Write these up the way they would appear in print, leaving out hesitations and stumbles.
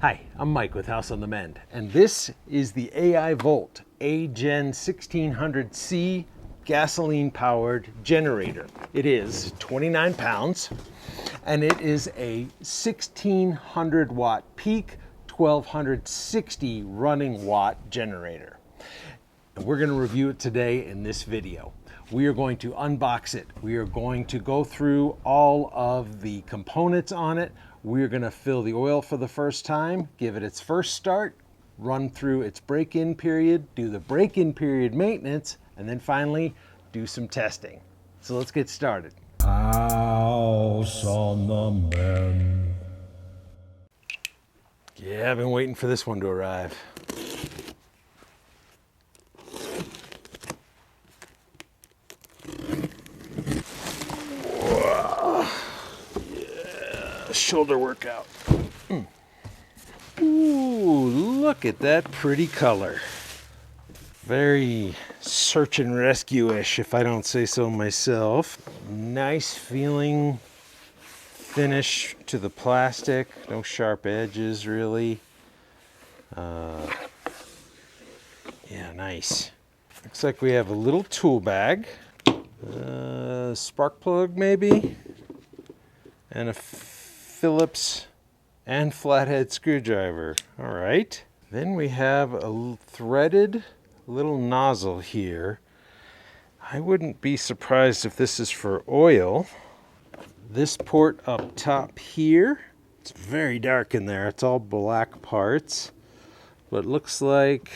Hi, I'm Mike with House on the Mend, and this is the AIVOLT AGen1600c gasoline-powered generator. It is 29 pounds, and it is a 1600 watt peak, 1260 running watt generator. And we're going to review it today in this video. We are going to unbox it. We are going to go through all of the components on it. We're going to fill the oil for the first time, give it its first start, run through its break-in period, do the break-in period maintenance, and then finally do some testing. So let's get started. House on the Mend. Yeah, I've been waiting for this one to arrive. Shoulder workout. Ooh, look at that pretty color. Very search and rescue-ish, if I don't say so myself. Nice feeling finish to the plastic. No sharp edges, really. Yeah, nice. Looks like we have a little tool bag. Spark plug, maybe? And a Phillips and flathead screwdriver. All right. Then we have a threaded little nozzle here. I wouldn't be surprised if this is for oil. This port up top here, it's very dark in there. It's all black parts. But it looks like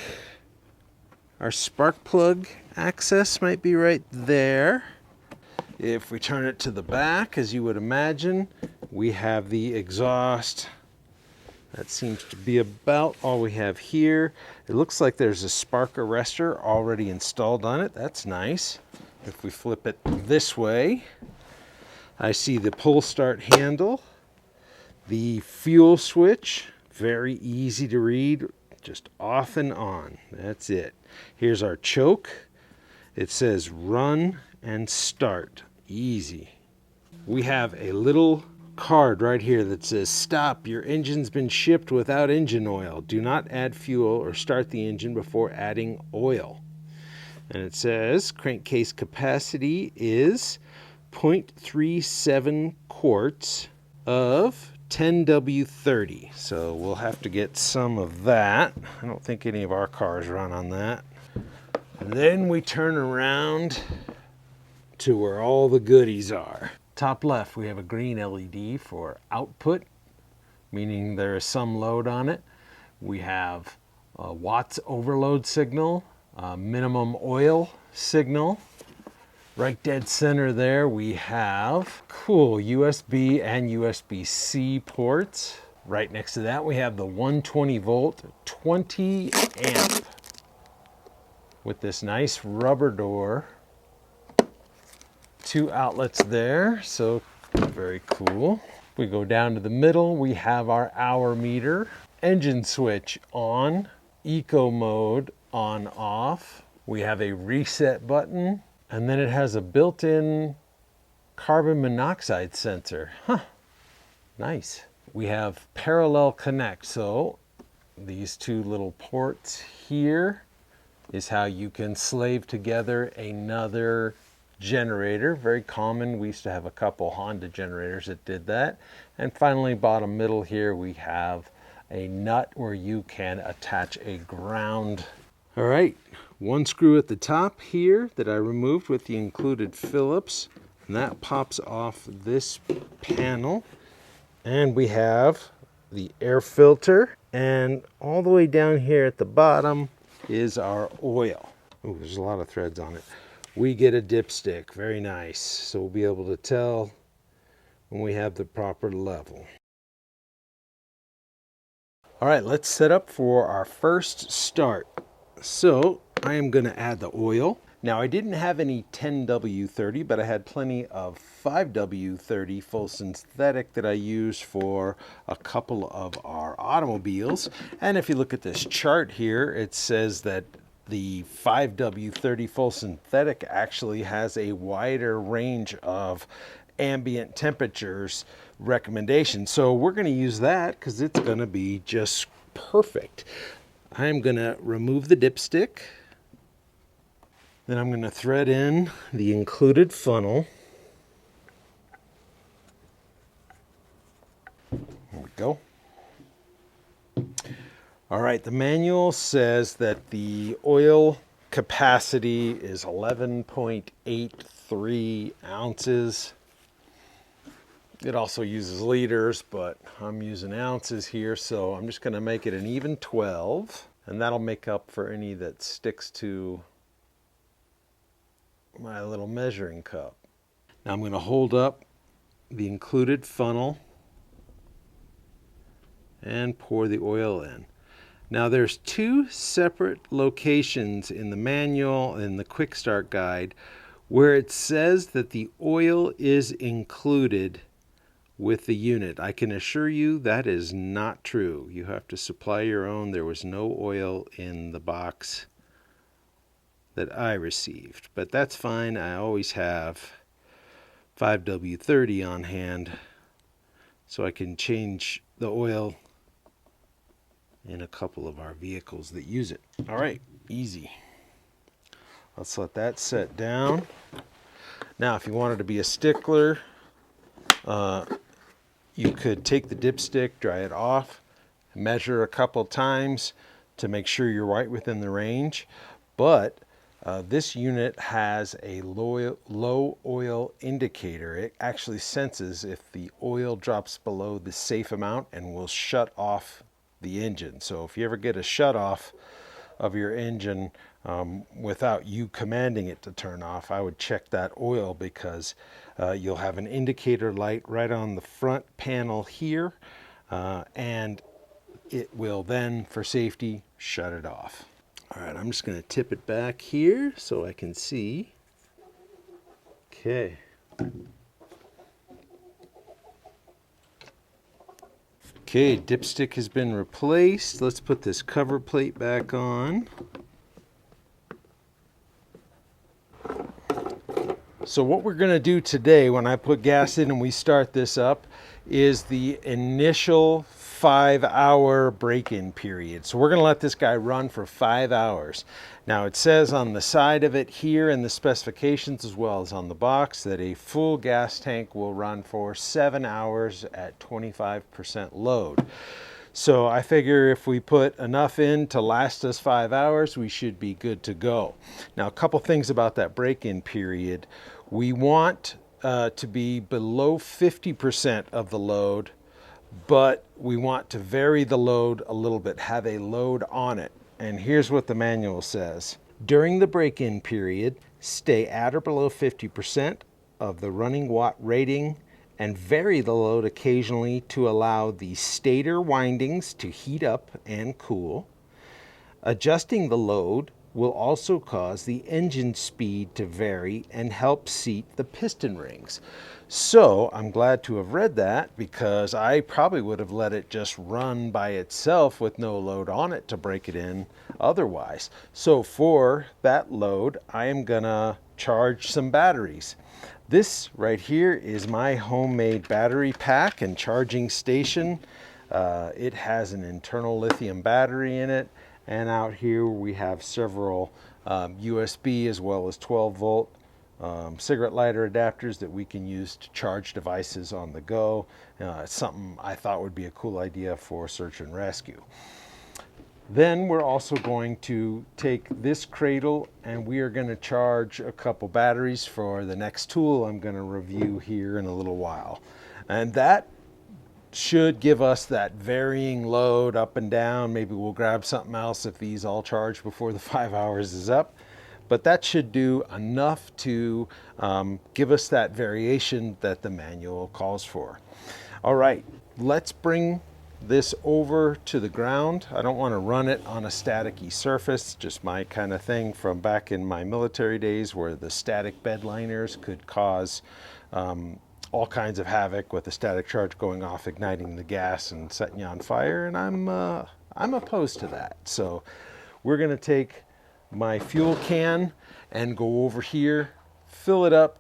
our spark plug access might be right there. If we turn it to the back, as you would imagine, we have the exhaust. That seems to be about all we have here. It looks like there's a spark arrestor already installed on it. That's nice. If we flip it this way, I see the pull start handle, the fuel switch, very easy to read, just off and on. That's it. Here's our choke. It says run and start. Easy. We have a little card right here that says, stop, your engine's been shipped without engine oil. Do not add fuel or start the engine before adding oil. And it says crankcase capacity is 0.37 quarts of 10W30. So we'll have to get some of that. I don't think any of our cars run on that. And then we turn around to where all the goodies are. Top left, we have a green LED for output, meaning there is some load on it. We have a watts overload signal, a minimum oil signal. Right dead center there, we have cool USB and USB-C ports. Right next to that, we have the 120 volt, 20 amp with this nice rubber door. Two outlets there, so very cool. We go down to the middle, we have our hour meter, engine switch on, eco mode on off. We have a reset button, and then it has a built-in carbon monoxide sensor. Huh, nice. We have parallel connect, so these two little ports here is how you can slave together another generator. Very common. We used to have a couple Honda generators that did that. And finally, bottom middle here, we have a nut where you can attach a ground. All right, one screw at the top here that I removed with the included Phillips, and that pops off this panel. And we have the air filter, and all the way down here at the bottom is our oil. Oh, there's a lot of threads on it. We get a dipstick, very nice. So we'll be able to tell when we have the proper level. All right, let's set up for our first start. So I am going to add the oil. Now I didn't have any 10W30, but I had plenty of 5W30 full synthetic that I used for a couple of our automobiles. And if you look at this chart here, it says that the 5W30 full synthetic actually has a wider range of ambient temperatures recommendation. So we're going to use that because it's going to be just perfect. I'm going to remove the dipstick. Then I'm going to thread in the included funnel. There we go. All right, the manual says that the oil capacity is 11.83 ounces. It also uses liters, but I'm using ounces here, so I'm just going to make it an even 12, and that'll make up for any that sticks to my little measuring cup. Now I'm going to hold up the included funnel and pour the oil in. Now there's two separate locations in the manual and the quick start guide where it says that the oil is included with the unit. I can assure you that is not true. You have to supply your own. There was no oil in the box that I received, but that's fine. I always have 5W30 on hand so I can change the oil in a couple of our vehicles that use it. All right, easy. Let's let that set down. Now if you wanted to be a stickler, you could take the dipstick, dry it off, measure a couple times to make sure you're right within the range. But this unit has a low oil indicator. It actually senses if the oil drops below the safe amount and will shut off the engine. So if you ever get a shut off of your engine without you commanding it to turn off, I would check that oil, because you'll have an indicator light right on the front panel here, and it will then, for safety, shut it off. All right, I'm just going to tip it back here so I can see. Okay. Okay, dipstick has been replaced. Let's put this cover plate back on. So what we're going to do today when I put gas in and we start this up is the initial 5-hour break-in period. So we're going to let this guy run for 5 hours. Now it says on the side of it here in the specifications as well as on the box that a full gas tank will run for 7 hours at 25% load. So I figure if we put enough in to last us 5 hours, we should be good to go. Now a couple things about that break-in period. We want to be below 50% of the load, but we want to vary the load a little bit, have a load on it. And here's what the manual says. During the break-in period, stay at or below 50% of the running watt rating and vary the load occasionally to allow the stator windings to heat up and cool. Adjusting the load will also cause the engine speed to vary and help seat the piston rings. So I'm glad to have read that, because I probably would have let it just run by itself with no load on it to break it in otherwise. So for that load, I am gonna charge some batteries. This right here is my homemade battery pack and charging station. It has an internal lithium battery in it, and out here we have several USB as well as 12-volt cigarette lighter adapters that we can use to charge devices on the go. It's something I thought would be a cool idea for search and rescue. Then we're also going to take this cradle and we are going to charge a couple batteries for the next tool I'm going to review here in a little while. And that should give us that varying load up and down. Maybe we'll grab something else if these all charge before the 5 hours is up. But that should do enough to give us that variation that the manual calls for. All right, let's bring this over to the ground. I don't want to run it on a staticky surface, just my kind of thing from back in my military days where the static bed liners could cause all kinds of havoc with a static charge going off, igniting the gas and setting you on fire, and I'm opposed to that. So we're going to take my fuel can and go over here, fill it up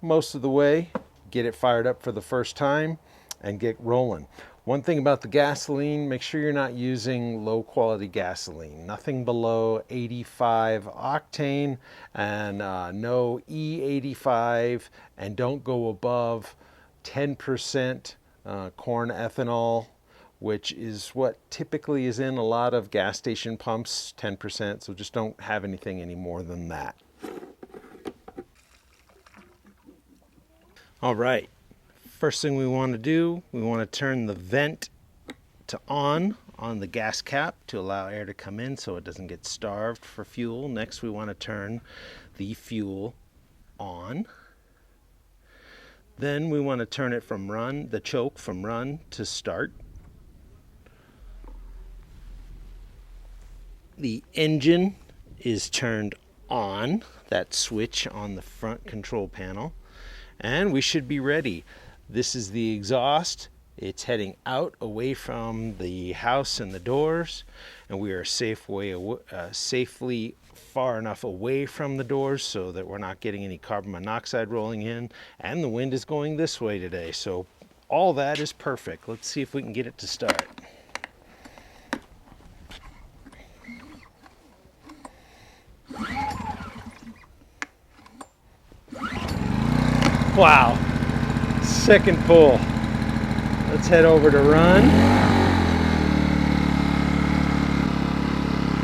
most of the way, get it fired up for the first time and get rolling. One thing about the gasoline, make sure you're not using low quality gasoline. Nothing below 85 octane and no E85, and don't go above 10% corn ethanol, which is what typically is in a lot of gas station pumps, 10%. So just don't have anything any more than that. All right. First thing we want to do, we want to turn the vent to on the gas cap to allow air to come in so it doesn't get starved for fuel. Next, we want to turn the fuel on. Then we want to turn it from run, the choke from run to start. The engine is turned on, that switch on the front control panel, and we should be ready. This is the exhaust. It's heading out away from the house and the doors, and we are safely far enough away from the doors so that we're not getting any carbon monoxide rolling in, and the wind is going this way today, so all that is perfect. Let's see if we can get it to start. Wow, second pull. Let's head over to run.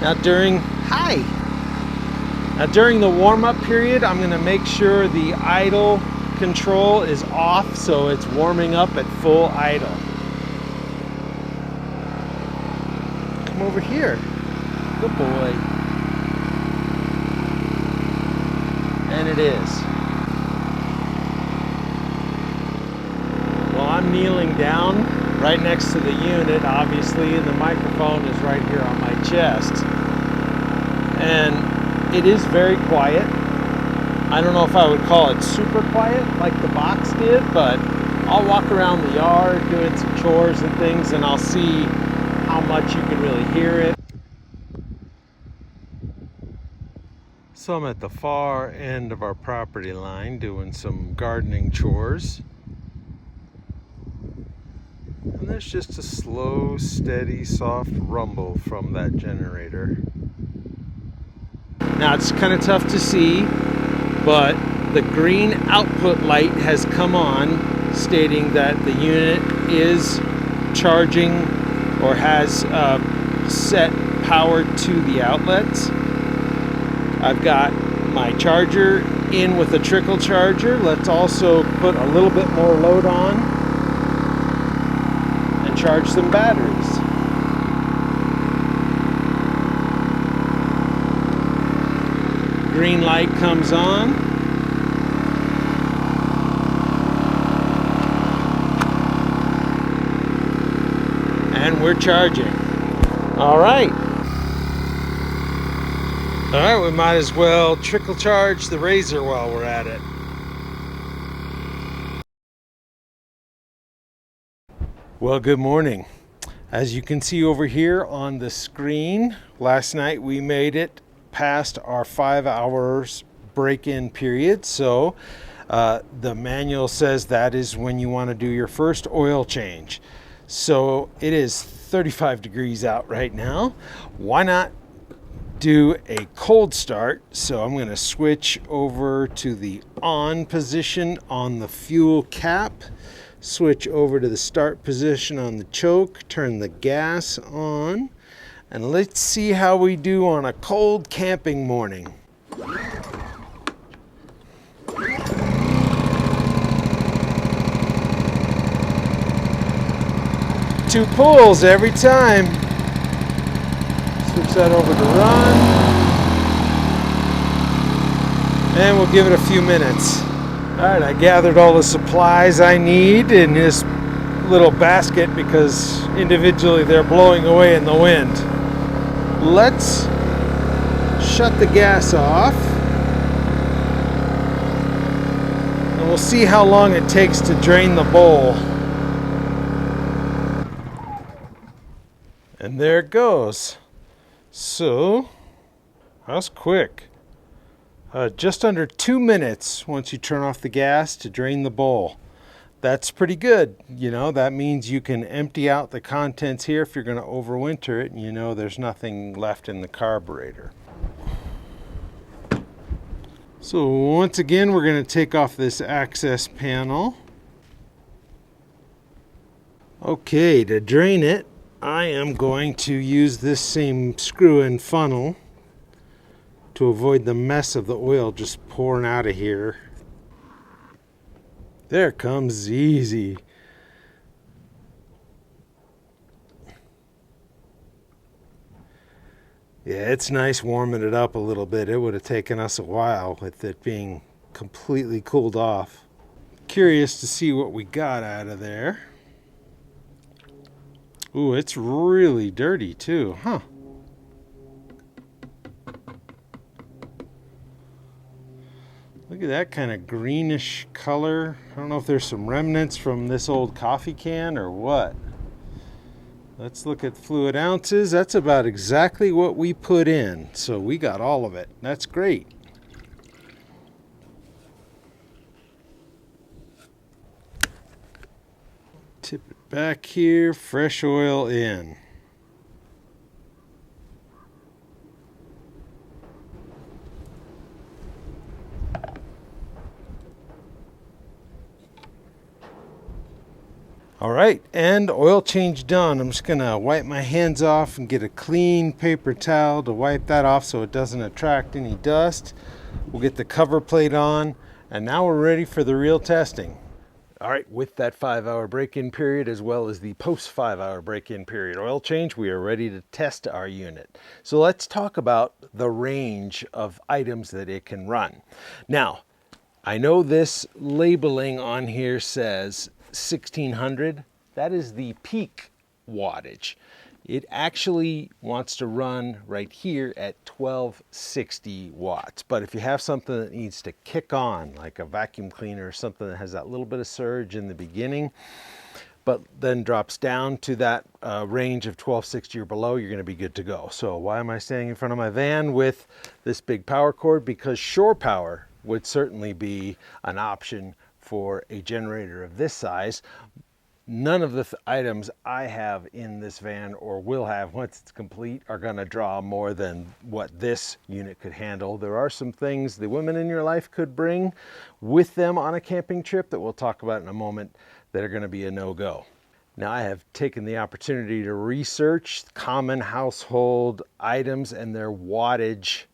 Now during the warm-up period, I'm going to make sure the idle control is off so it's warming up at full idle. Come over here. Good boy. And it is. Well, I'm kneeling down right next to the unit, obviously, and the microphone is right here on my chest. And it is very quiet. I don't know if I would call it super quiet like the box did, but I'll walk around the yard doing some chores and things, and I'll see how much you can really hear it. So I'm at the far end of our property line doing some gardening chores. And there's just a slow, steady, soft rumble from that generator. Now it's kind of tough to see, but the green output light has come on, stating that the unit is charging or has set power to the outlets. I've got my charger in with a trickle charger. Let's also put a little bit more load on and charge some batteries. Green light comes on. And we're charging. All right. All right, we might as well trickle charge the Razor while we're at it. Well, good morning. As you can see over here on the screen, last night we made it past our 5 hours break-in period. So the manual says that is when you want to do your first oil change. So it is 35 degrees out right now. Why not do a cold start? So I'm going to switch over to the on position on the fuel cap, switch over to the start position on the choke, turn the gas on, and let's see how we do on a cold camping morning. Two pulls every time. Switch that over to run. And we'll give it a few minutes. Alright, I gathered all the supplies I need in this little basket because individually they're blowing away in the wind. Let's shut the gas off. And we'll see how long it takes to drain the bowl. And there it goes. So, that was quick. Just under 2 minutes once you turn off the gas to drain the bowl. that's pretty good. You know, that means you can empty out the contents here if you're going to overwinter it, and you know there's nothing left in the carburetor. So once again, we're going to take off this access panel. Okay, to drain it, I am going to use this same screw and funnel to avoid the mess of the oil just pouring out of here. There it comes, easy. Yeah, it's nice warming it up a little bit. It would have taken us a while with it being completely cooled off. Curious to see what we got out of there. Ooh, it's really dirty too, huh? Look at that kind of greenish color. I don't know if there's some remnants from this old coffee can or what. Let's look at fluid ounces. That's about exactly what we put in. So we got all of it. That's great. Tip it back here, fresh oil in. All right, and oil change done. I'm just gonna wipe my hands off and get a clean paper towel to wipe that off so it doesn't attract any dust. We'll get the cover plate on, and now we're ready for the real testing. All right, with that 5-hour break-in period as well as the post 5-hour break-in period oil change, we are ready to test our unit. So let's talk about the range of items that it can run. Now, I know this labeling on here says 1600. That is the peak wattage. It actually wants to run right here at 1260 watts. But if you have something that needs to kick on, like a vacuum cleaner or something that has that little bit of surge in the beginning, but then drops down to that range of 1260 or below, you're going to be good to go. So why am I standing in front of my van with this big power cord? Because shore power would certainly be an option for a generator of this size. None of the items I have in this van or will have once it's complete are going to draw more than what this unit could handle. There are some things the women in your life could bring with them on a camping trip that we'll talk about in a moment that are going to be a no-go. Now, I have taken the opportunity to research common household items and their wattage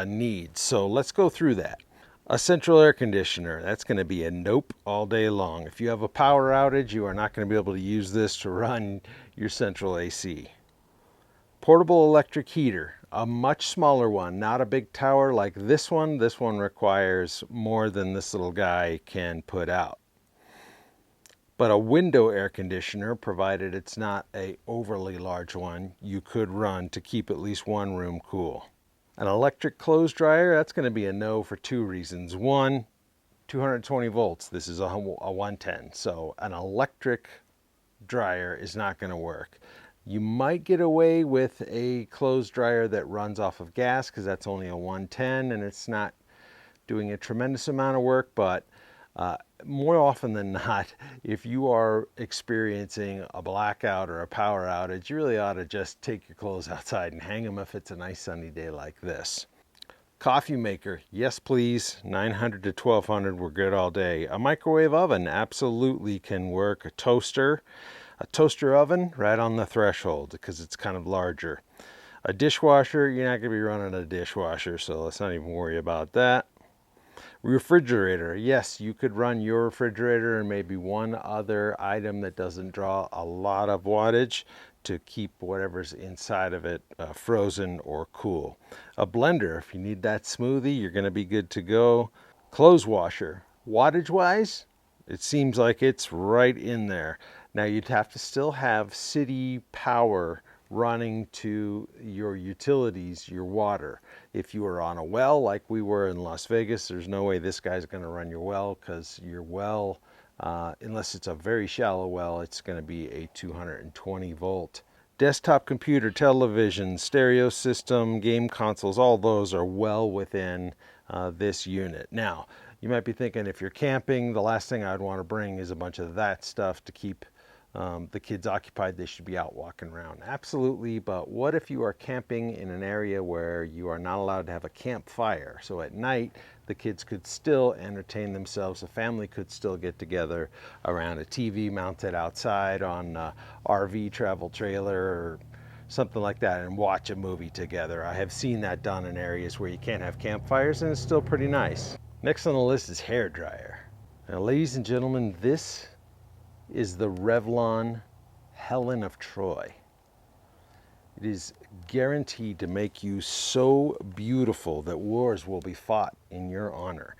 needs. So let's go through that. A central air conditioner, that's going to be a nope all day long. If you have a power outage, you are not going to be able to use this to run your central AC. Portable electric heater, a much smaller one, not a big tower like this one. This one requires more than this little guy can put out. But a window air conditioner, provided it's not an overly large one, you could run to keep at least one room cool. An electric clothes dryer, that's going to be a no for two reasons. One, 220 volts. This is a 110. So an electric dryer is not going to work. You might get away with a clothes dryer that runs off of gas because that's only a 110 and it's not doing a tremendous amount of work, but more often than not, if you are experiencing a blackout or a power outage, you really ought to just take your clothes outside and hang them if it's a nice sunny day like this. Coffee maker, yes please, 900 to 1200, we're good all day. A microwave oven absolutely can work. A toaster oven, right on the threshold because it's kind of larger. A dishwasher, you're not going to be running a dishwasher, so let's not even worry about that. Refrigerator, yes, you could run your refrigerator and maybe one other item that doesn't draw a lot of wattage to keep whatever's inside of it frozen or cool. A blender, if you need that smoothie, you're going to be good to go. Clothes washer, wattage wise, it seems like it's right in there. Now you'd have to still have city power running to your utilities, your water. If you were on a well like we were in Las Vegas, there's no way this guy's going to run your well because your well, unless it's a very shallow well, it's going to be a 220 volt. Desktop computer, television, stereo system, game consoles, all those are well within this unit. Now, You might be thinking, if you're camping, the last thing I'd want to bring is a bunch of that stuff to keep the kids occupied. They should be out walking around. Absolutely, but what if you are camping in an area where you are not allowed to have a campfire? So at night, the kids could still entertain themselves. The family could still get together around a TV mounted outside on a RV travel trailer or something like that and watch a movie together. I have seen that done in areas where you can't have campfires, and it's still pretty nice. Next on the list is hair dryer. Now, ladies and gentlemen, this is the Revlon Helen of Troy. It is guaranteed to make you so beautiful that wars will be fought in your honor.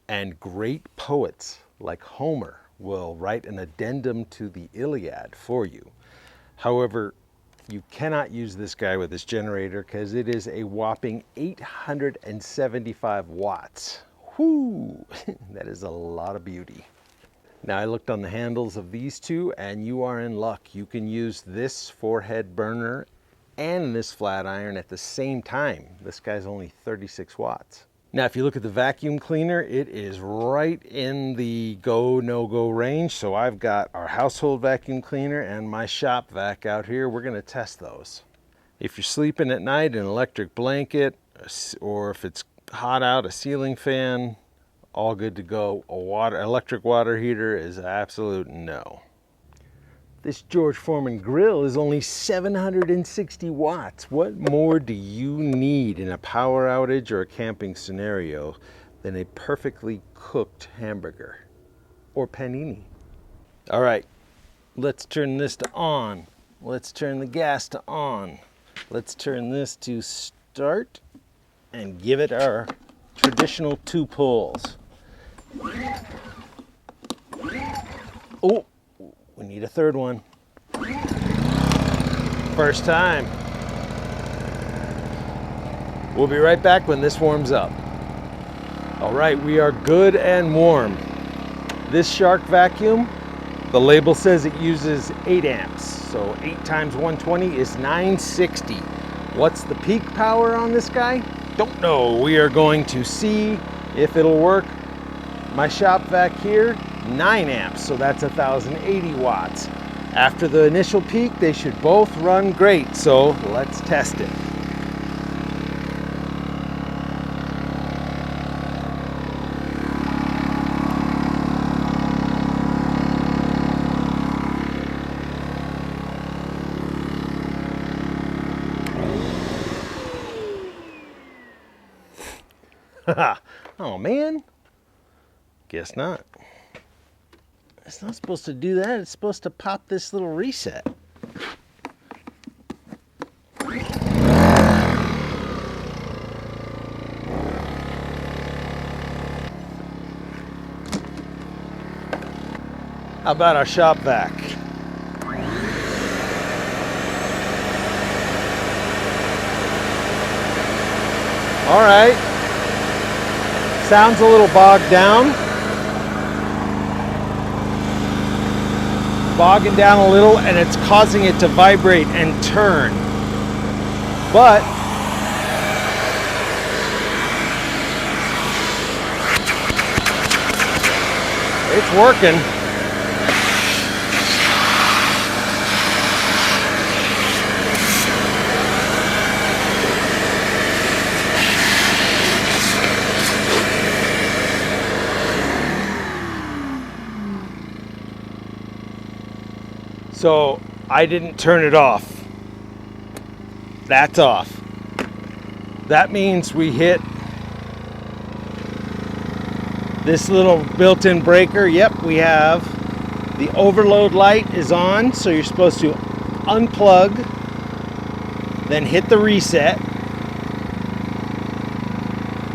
And great poets like Homer will write an addendum to the Iliad for you. However, you cannot use this guy with this generator because it is a whopping 875 watts. Whoo! That is a lot of beauty. Now, I looked on the handles of these two, and you are in luck. You can use this forehead burner and this flat iron at the same time. This guy's only 36 watts. Now, if you look at the vacuum cleaner, it is right in the go, no-go range. So I've got our household vacuum cleaner and my shop vac out here. We're going to test those. If you're sleeping at night, an electric blanket, or if it's hot out, a ceiling fan, all good to go. Electric water heater is an absolute no. This George Foreman grill is only 760 watts. What more do you need in a power outage or a camping scenario than a perfectly cooked hamburger or panini? All right, let's turn this to on. Let's turn the gas to on. Let's turn this to start and give it our traditional 2 pulls. Oh, we need a third one. First time. We'll be right back when this warms up. All right, we are good and warm. This Shark vacuum, the label says it uses 8 amps. So 8 times 120 is 960. What's the peak power on this guy? Don't know. We are going to see if it'll work. My shop vac here, 9 amps, so that's 1080 watts. After the initial peak, they should both run great, so let's test it. Oh man, guess not. It's not supposed to do that. It's supposed to pop this little reset. How about our shop vac? All right. Sounds a little bogged down. Bogging down a little, and it's causing it to vibrate and turn. But it's working. So I didn't turn it off. That's off. That means we hit this little built-in breaker. Yep, we have. The overload light is on, so you're supposed to unplug, then hit the reset.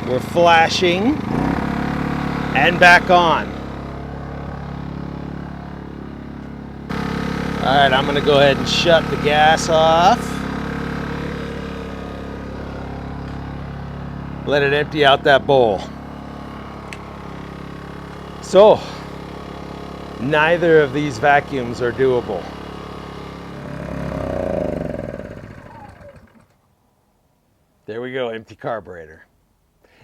We're flashing and back on. All right, I'm gonna go ahead and shut the gas off. Let it empty out that bowl. So, neither of these vacuums are doable. There we go, empty carburetor.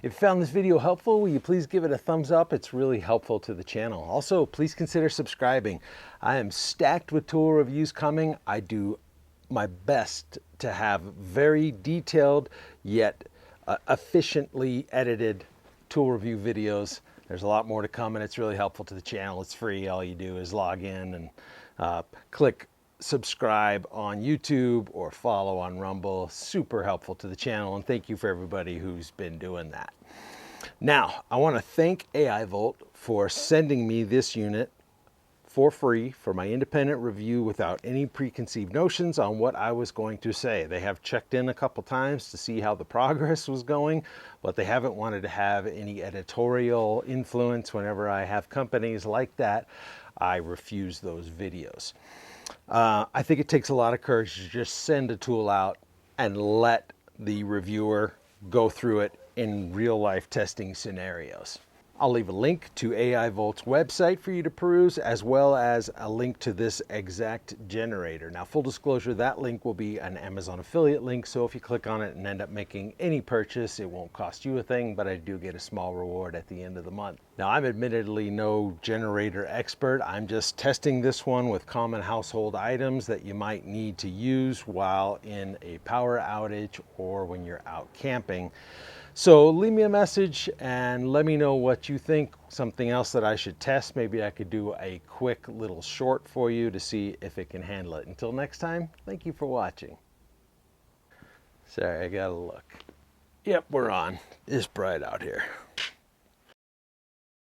If you found this video helpful, will you please give it a thumbs up? It's really helpful to the channel. Also, please consider subscribing. I am stacked with tool reviews coming. I do my best to have very detailed yet efficiently edited tool review videos. There's a lot more to come, and it's really helpful to the channel. It's free. All you do is log in and click subscribe on YouTube or follow on Rumble. Super helpful to the channel, and thank you for everybody who's been doing that. Now, I want to thank AIVOLT for sending me this unit for free for my independent review without any preconceived notions on what I was going to say. They have checked in a couple times to see how the progress was going, but they haven't wanted to have any editorial influence. Whenever I have companies like that, I refuse those videos. I think it takes a lot of courage to just send a tool out and let the reviewer go through it in real life testing scenarios. I'll leave a link to AIVOLT's website for you to peruse, as well as a link to this exact generator. Now, full disclosure, that link will be an Amazon affiliate link, so if you click on it and end up making any purchase, it won't cost you a thing, but I do get a small reward at the end of the month. Now, I'm admittedly no generator expert. I'm just testing this one with common household items that you might need to use while in a power outage or when you're out camping. So leave me a message and let me know what you think. Something else that I should test. Maybe I could do a quick little short for you to see if it can handle it. Until next time, thank you for watching. Sorry, I gotta look. Yep, we're on. It's bright out here.